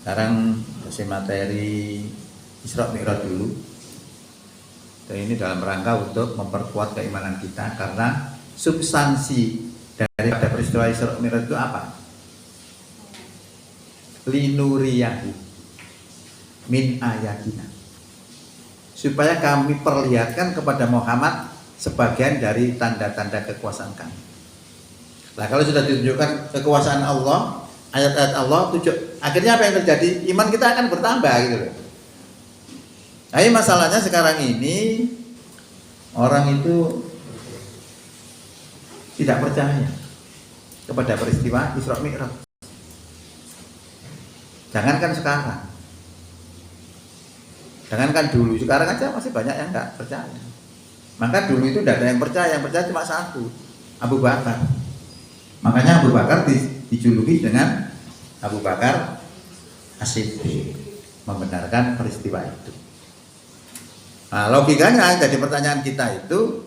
Sekarang kasih materi Isra Mi'raj dulu. Dan ini dalam rangka untuk memperkuat keimanan kita, karena substansi daripada peristiwa Isra Mi'raj itu apa? Linuriyahu min ayatina, supaya kami perlihatkan kepada Muhammad sebagian dari tanda-tanda kekuasaan kami. Nah, kalau sudah ditunjukkan kekuasaan Allah, ayat-ayat Allah, akhirnya apa yang terjadi? Iman kita akan bertambah gitu loh. Nah, masalahnya sekarang ini orang itu tidak percaya kepada peristiwa Isra Mi'raj. Jangankan sekarang, jangankan dulu, sekarang aja masih banyak yang nggak percaya. Maka dulu itu tidak ada yang percaya cuma satu, Abu Bakar. Makanya Abu Bakar dijuluki dengan Abu Bakar As-Siddiq, membenarkan peristiwa itu. Nah, logikanya jadi pertanyaan kita itu,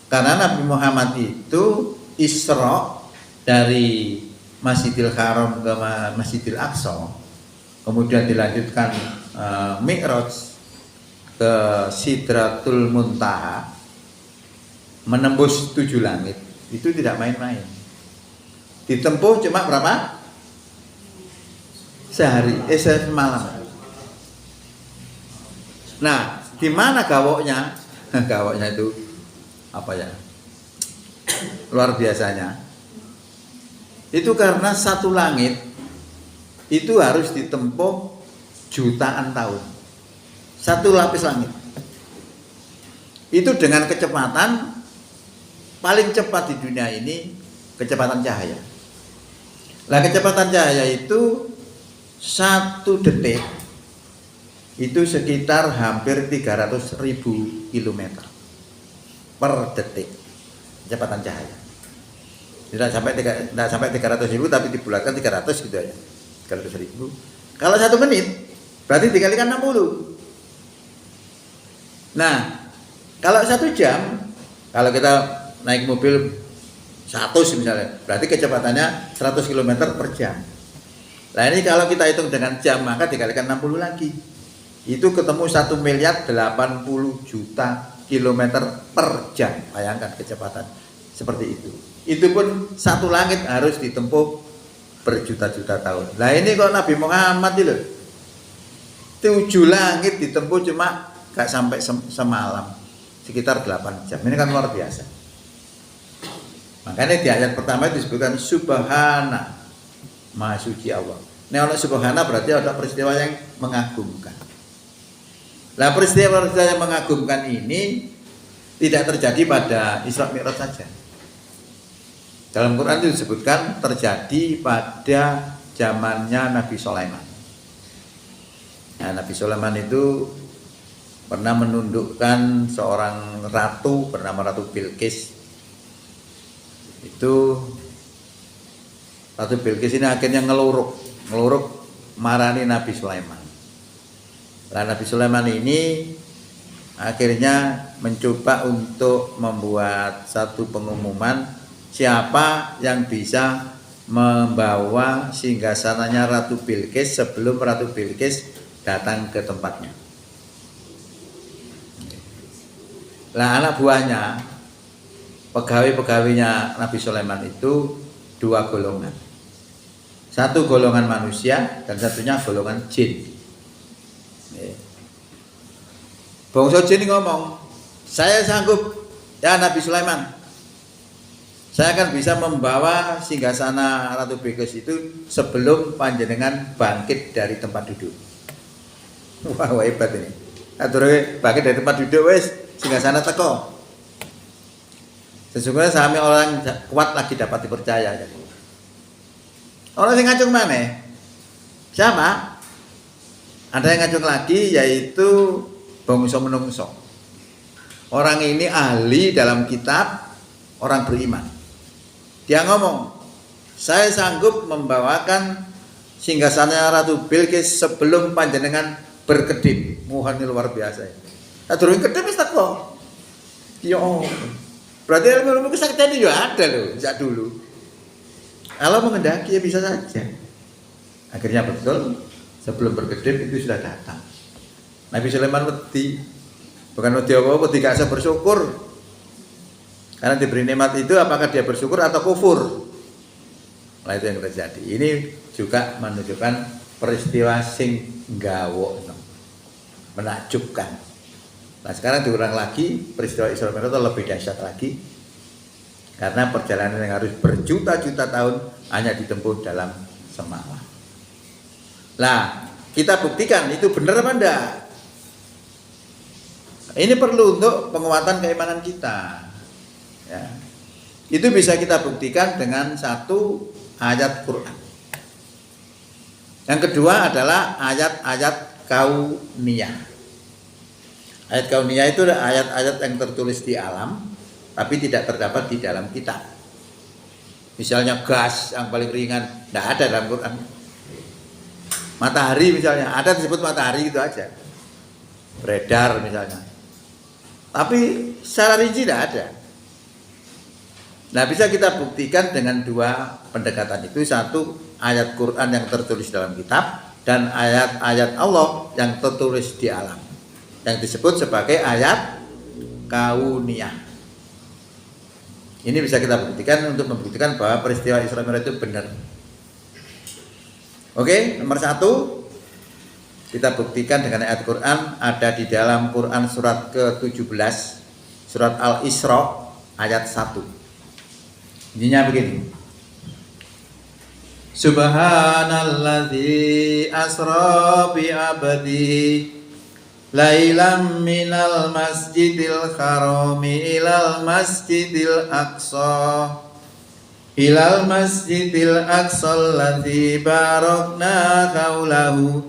karena Nabi Muhammad itu Isra dari Masjidil Haram ke Masjidil Aqsa, kemudian dilanjutkan Mi'raj ke Sidratul Muntaha, menembus 7 langit, itu tidak main-main. Ditempuh cuma berapa? Semalam. Nah, di mana gawoknya? Gawoknya itu apa ya? Luar biasanya. Itu karena satu langit itu harus ditempuh jutaan tahun. Satu lapis langit. Itu dengan kecepatan paling cepat di dunia ini, kecepatan cahaya. Nah, kecepatan cahaya itu 1 detik itu sekitar hampir 300.000 km per detik kecepatan cahaya. Tidak sampai 300.000, tapi dibulatkan 300 gitu aja. 300.000. Kalau 1 menit berarti dikalikan 60. Nah, kalau 1 jam, kalau kita naik mobil 100 misalnya, berarti kecepatannya 100 km per jam. Nah, ini kalau kita hitung dengan jam, maka dikalikan 60 lagi. Itu ketemu 1.080.000.000 kilometer per jam. Bayangkan kecepatan seperti itu. Itu pun satu langit harus ditempuh berjuta-juta tahun. Nah, ini kok Nabi Muhammad itu 7 langit ditempuh cuma gak sampai semalam, sekitar 8 jam. Ini kan luar biasa. Makanya di ayat pertama disebutkan Subhana, Maha Suci Allah. Ini oleh Subhana berarti ada peristiwa yang mengagumkan. Nah, peristiwa yang mengagumkan ini tidak terjadi pada Isra Mi'raj saja. Dalam Quran itu disebutkan terjadi pada zamannya Nabi Sulaiman. Nah, Nabi Sulaiman itu pernah menundukkan seorang ratu bernama Ratu Bilqis. Itu Ratu Bilqis ini akhirnya ngeluruk marani Nabi Sulaiman. Nah, Nabi Sulaiman ini akhirnya mencoba untuk membuat satu pengumuman, siapa yang bisa membawa singgasananya Ratu Bilqis sebelum Ratu Bilqis datang ke tempatnya. Nah, anak buahnya, pegawai-pegawainya Nabi Sulaiman itu 2 golongan. Satu golongan manusia dan satunya golongan jin. Bangsa jin ngomong, saya sanggup ya Nabi Sulaiman, saya akan bisa membawa singgasana Ratu Bilqis itu sebelum panjenengan bangkit dari tempat duduk. Wah, hebat ini. Aturnya bangkit dari tempat duduk wes singgasana teko. Sesungguhnya sami orang kuat lagi dapat dipercaya. Orang yang ngacung mana? Siapa? Ada yang ngacung lagi, yaitu bangsa menungso. Orang ini ahli dalam kitab, orang beriman. Dia ngomong, saya sanggup membawakan singgasana Ratu Bilqis sebelum panjenengan berkedip. Mohon luar biasa. Nah, turun kedip wis teko. Ya, berarti ilmu kesaktian itu ya ada loh sejak dulu. Kalau mengendaki ya bisa saja. Akhirnya betul, sebelum berkedip itu sudah datang. Nabi Sulaiman wedi, bukan wedi apa-apa, tidak bisa bersyukur. Karena diberi nikmat itu, apakah dia bersyukur atau kufur? Nah itu yang terjadi. Ini juga menunjukkan peristiwa sing gawokno, menakjubkan. Nah sekarang diulang lagi, peristiwa Isra Mi'raj itu lebih dahsyat lagi. Karena perjalanan yang harus berjuta-juta tahun hanya ditempuh dalam semalam. Nah, kita buktikan itu benar apa enggak? Ini perlu untuk penguatan keimanan kita. Ya. Itu bisa kita buktikan dengan satu ayat Quran. Yang kedua adalah ayat-ayat kauniyah. Ayat kauniyah itu adalah ayat-ayat yang tertulis di alam, tapi tidak terdapat di dalam kitab. Misalnya gas yang paling ringan, tidak ada dalam Quran. Matahari misalnya, ada disebut matahari gitu aja. Beredar misalnya. Tapi secara rinci tidak ada. Nah bisa kita buktikan dengan dua pendekatan itu. Satu, ayat Quran yang tertulis dalam kitab, dan ayat-ayat Allah yang tertulis di alam, yang disebut sebagai ayat kauniyah. Ini bisa kita buktikan untuk membuktikan bahwa peristiwa Isra Mi'raj itu benar. Oke, nomor satu, kita buktikan dengan ayat Quran ada di dalam Quran surat ke-17, surat Al-Isra ayat 1. Intinya begini. Subhanalladzi asra bi abdi lailam minal masjidil harami ilal masjidil aqsa alladzi barakna haulahu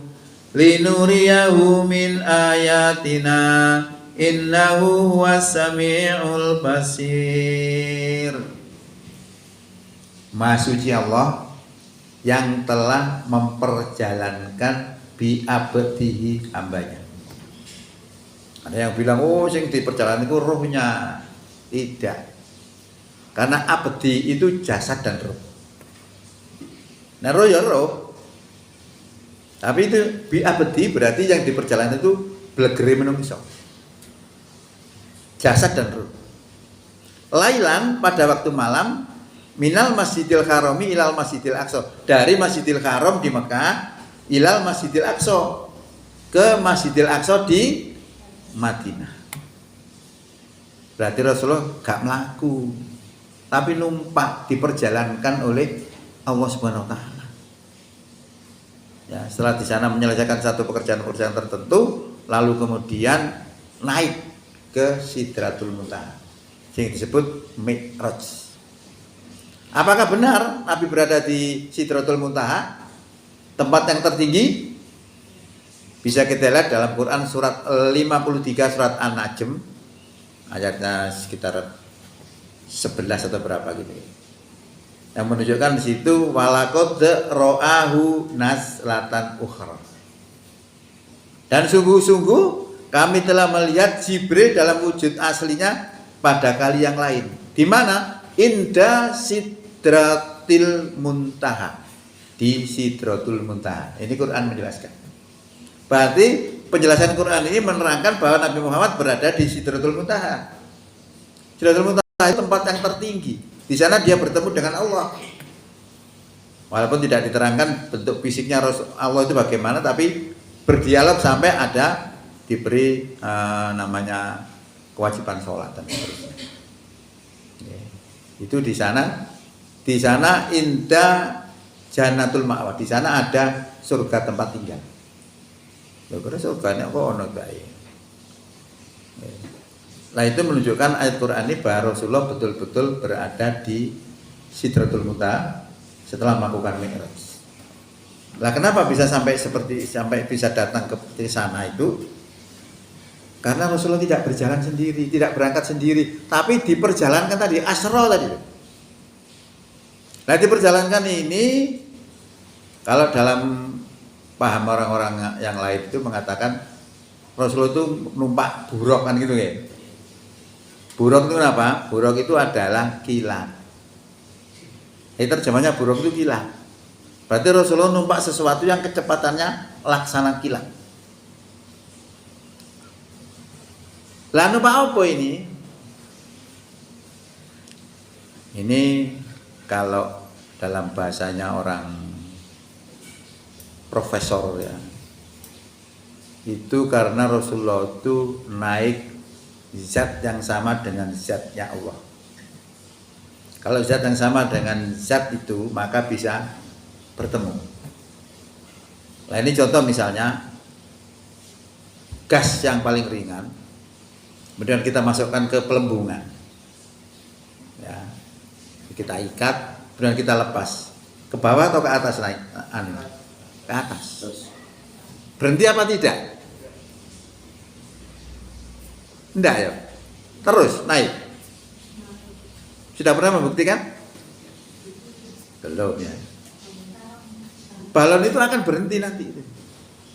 linuriyahu min ayatina innahu huwas samiul basir. Maha suci Allah yang telah memperjalankan bi abdihi hambanya. Ada yang bilang, oh sing di perjalanan itu ruhnya. Tidak. Karena abdi itu jasad dan roh. Nah roh ya roh. Tapi itu bi abdi berarti yang di perjalanan itu blegere menungso. Jasad dan roh. Lailan pada waktu malam minal masjidil harami ilal masjidil aqsa. Dari masjidil haram di Mekah ilal masjidil aqsa ke masjidil aqsa di Madinah. Berarti Rasulullah gak melaku, tapi numpak, diperjalankan oleh Allah Subhanahu wa taala. Ya, setelah di sana menyelesaikan satu pekerjaan-pekerjaan tertentu, lalu kemudian naik ke Sidratul Muntaha, yang disebut Mi'raj. Apakah benar Nabi berada di Sidratul Muntaha, tempat yang tertinggi? Bisa kita lihat dalam Quran surat 53 surat An-Najm, ayatnya sekitar 11 atau berapa gitu. Yang menunjukkan di situ walaqad ra'ahu naslatan ukhra. Dan sungguh-sungguh kami telah melihat Jibril dalam wujud aslinya pada kali yang lain. Di mana? Inda Sidratil Muntaha. Di Sidratul Muntaha. Ini Quran menjelaskan. Berarti penjelasan Quran ini menerangkan bahwa Nabi Muhammad berada di Sidratul Muntaha. Sidratul Muntaha itu tempat yang tertinggi. Di sana dia bertemu dengan Allah. Walaupun tidak diterangkan bentuk fisiknya Allah itu bagaimana, tapi berdialog sampai ada diberi namanya kewajiban sholat dan seterusnya. Itu di sana indah Jannatul Ma'wa. Di sana ada surga tempat tinggal. Karena surganya kok ono bae. Nah itu menunjukkan ayat Quran ini bahwa Rasulullah betul-betul berada di Sidratul Muntaha setelah melakukan Mi'raj. Nah kenapa bisa sampai bisa datang ke sana itu? Karena Rasulullah tidak berjalan sendiri, tidak berangkat sendiri, tapi diperjalankan tadi, asra tadi. Nah diperjalankan ini, kalau dalam paham orang-orang yang lain itu mengatakan Rasulullah itu numpak buruk kan gitu ya. Buruk itu apa? Buruk itu adalah kilat. terjemahnya buruk itu kilat. Berarti Rasulullah numpak sesuatu yang kecepatannya laksana kilat. Lah numpak apa ini? Ini kalau dalam bahasanya orang profesor ya, itu karena Rasulullah itu naik zat yang sama dengan zatnya Allah. Kalau zat yang sama dengan zat itu maka bisa bertemu. Nah ini contoh misalnya gas yang paling ringan, kemudian kita masukkan ke pelembungan, ya, kita ikat, kemudian kita lepas ke bawah atau ke atas naik, ke atas. Berhenti apa tidak? Enggak ya, terus naik. Sudah pernah membuktikan? Belum ya. Balon itu akan berhenti nanti.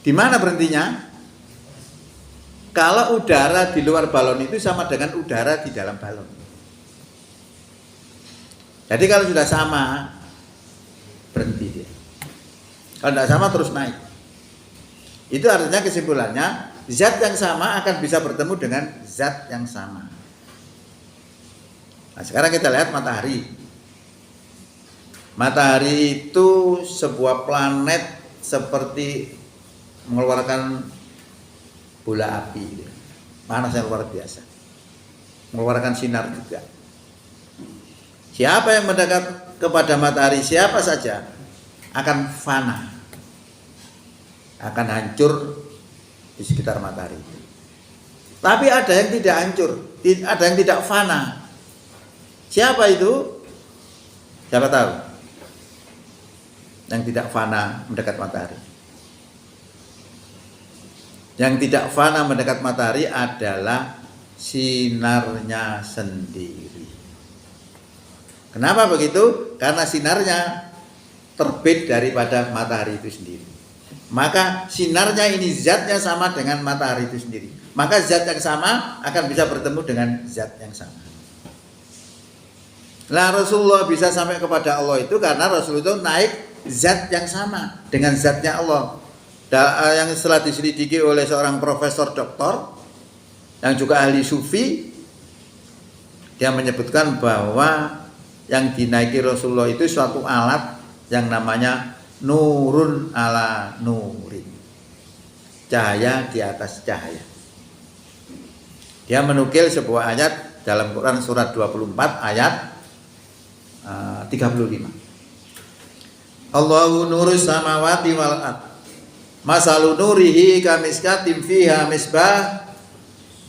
Di mana berhentinya? Kalau udara di luar balon itu sama dengan udara di dalam balon. Jadi kalau sudah sama, berhenti dia. Kalau tidak sama terus naik. Itu artinya kesimpulannya, zat yang sama akan bisa bertemu dengan zat yang sama. Nah, sekarang kita lihat matahari. Matahari itu sebuah planet seperti mengeluarkan bola api, panas yang luar biasa, mengeluarkan sinar juga. Siapa yang mendekat kepada matahari, siapa saja akan fana, akan hancur di sekitar matahari. Tapi ada yang tidak hancur, ada yang tidak fana. Siapa itu? Siapa tahu? Yang tidak fana mendekat matahari. Yang tidak fana mendekat matahari adalah sinarnya sendiri. Kenapa begitu? Karena sinarnya terbit daripada matahari itu sendiri. Maka sinarnya ini zatnya sama dengan matahari itu sendiri. Maka zat yang sama akan bisa bertemu dengan zat yang sama. Nah Rasulullah bisa sampai kepada Allah itu karena Rasulullah itu naik zat yang sama dengan zatnya Allah. Yang setelah diselidiki oleh seorang profesor doktor yang juga ahli sufi, dia menyebutkan bahwa yang dinaiki Rasulullah itu suatu alat yang namanya nurun ala nurin, cahaya di atas cahaya. Dia menukil sebuah ayat dalam Quran surat 24 ayat 35. Allahu nurus samawati wal ard. Masalu nurihi kamiskatin fiha misbah.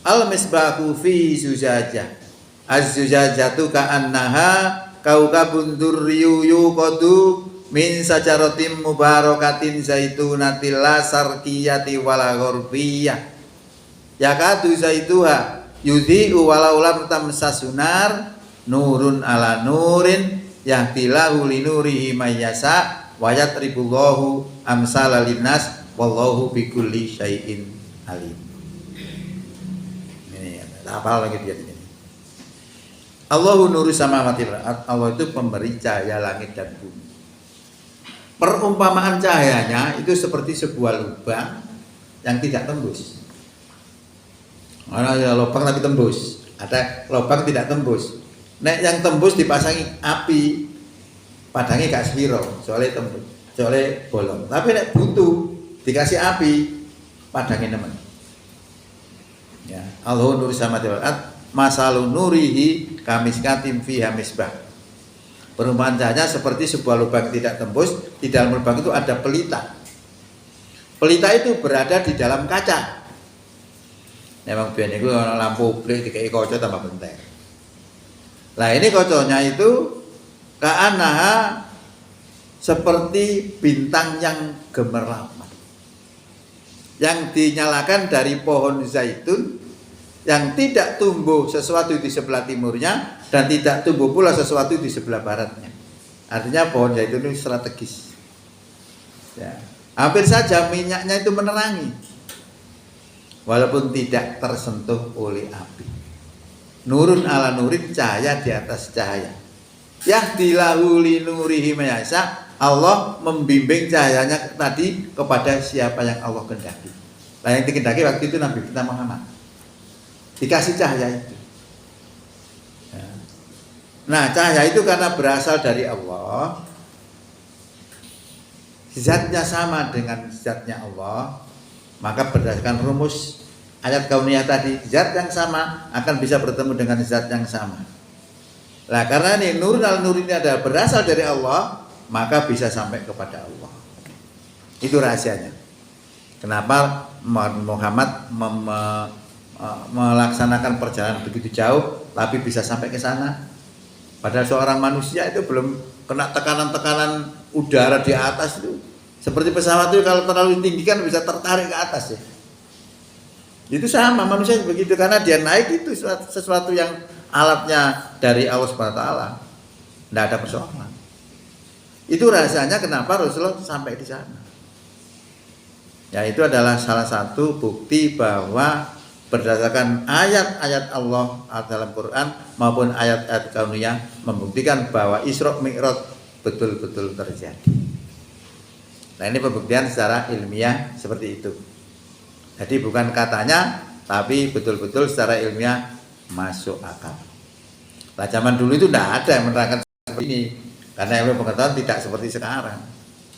Al misbahu fi zujajah. Az-zujajatu ka'annaha kaukabun durriyu yuqadu min sajaratin mubarakatin zaitunatil la sarqiyati wala gharbiyah. Yakadu zaituha yudhi'u walau lam tamsasunar nurun ala nurin yahtilahu linurihi mayyasa wa yatribullahu amsala linnas wallahu bikulli syai'in alim. Ini hafal lagi dia ini. Allahu nuru samawati wal ard. Allah itu pemberi cahaya langit dan bumi. Perumpamaan cahayanya itu seperti sebuah lubang yang tidak tembus. Ada lubang tapi tembus, ada lubang tidak tembus. Nek yang tembus dipasangi api, padangnya gak sepiro, soalnya tembus, soalnya bolong. Tapi nek butuh dikasih api, padangnya nemen. Ya, Allahu nuru samawati wal ard, masalu nurihi kamiskatin fiha misbah. Perumpamaan cahaya seperti sebuah lubang tidak tembus, di dalam lubang itu ada pelita. Pelita itu berada di dalam kaca. Memang biar itu lampu blik dikai kaca tambah bentek. Nah ini kocoknya itu ka'anaha seperti bintang yang gemerlapan, yang dinyalakan dari pohon zaitun yang tidak tumbuh sesuatu di sebelah timurnya dan tidak tumbuh pula sesuatu di sebelah baratnya. Artinya pohon zaitun itu strategis. Ya. Hampir saja minyaknya itu menerangi, walaupun tidak tersentuh oleh api. Nurun ala nurin, cahaya di atas cahaya. Yahdilahu linurihi mayasa. Allah membimbing cahayanya tadi kepada siapa yang Allah kehendaki. Nah yang dikehendaki waktu itu Nabi kita Muhammad dikasih cahaya itu. Nah cahaya itu karena berasal dari Allah, zatnya sama dengan zatnya Allah, maka berdasarkan rumus ayat kauniyah tadi, zat yang sama akan bisa bertemu dengan zat yang sama. Nah karena ini nur ini adalah berasal dari Allah, maka bisa sampai kepada Allah. Itu rahasianya. Kenapa Muhammad melaksanakan perjalanan begitu jauh tapi bisa sampai ke sana? Padahal seorang manusia itu belum kena tekanan-tekanan udara di atas itu. Seperti pesawat itu kalau terlalu tinggi kan bisa tertarik ke atas ya. Itu sama manusia begitu karena dia naik itu sesuatu yang alatnya dari Allah Subhanahu wa taala. Tidak ada persoalan. Itu rahasianya kenapa Rasulullah sampai di sana. Ya itu adalah salah satu bukti bahwa berdasarkan ayat-ayat Allah dalam Quran maupun ayat-ayat kauniyah membuktikan bahwa Isra Mi'raj betul-betul terjadi. Nah ini pembuktian secara ilmiah seperti itu. Jadi bukan katanya tapi betul-betul secara ilmiah masuk akal. Nah zaman dulu itu tidak ada yang menerangkan seperti ini karena ilmu pengetahuan tidak seperti sekarang.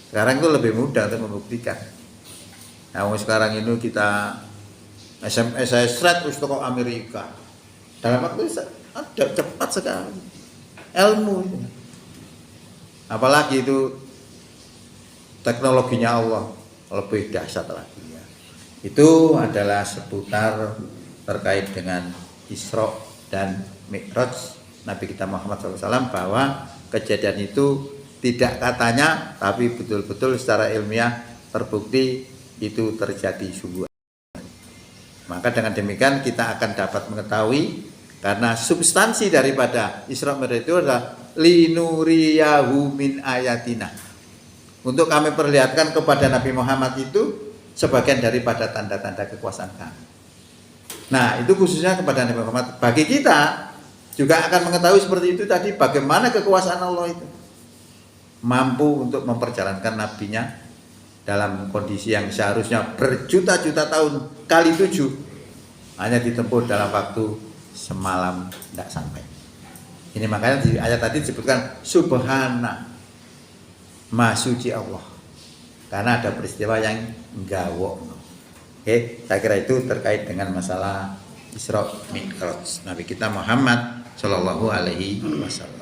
Sekarang itu lebih mudah untuk membuktikan. Nah sekarang ini kita SMS saya seret ke Amerika dalam waktu ada cepat sekali ilmu itu. Apalagi itu teknologinya Allah lebih dahsyat lagi ya. Itu adalah seputar terkait dengan Isra dan Mi'raj Nabi kita Muhammad SAW bahwa kejadian itu tidak katanya tapi betul-betul secara ilmiah terbukti itu terjadi sungguh. Maka dengan demikian kita akan dapat mengetahui karena substansi daripada Isra Mi'raj itu adalah linuriyahu min ayatina. Untuk kami perlihatkan kepada Nabi Muhammad itu sebagian daripada tanda-tanda kekuasaan kami. Nah, itu khususnya kepada Nabi Muhammad. Bagi kita juga akan mengetahui seperti itu tadi bagaimana kekuasaan Allah itu mampu untuk memperjalankan nabinya dalam kondisi yang seharusnya berjuta-juta tahun kali 7 hanya ditempuh dalam waktu semalam tidak sampai. Ini makanya di ayat tadi disebutkan subhana maha suci Allah karena ada peristiwa yang gawok. Oke, saya kira itu terkait dengan masalah Isra Mi'raj Nabi kita Muhammad Shallallahu Alaihi Wasallam.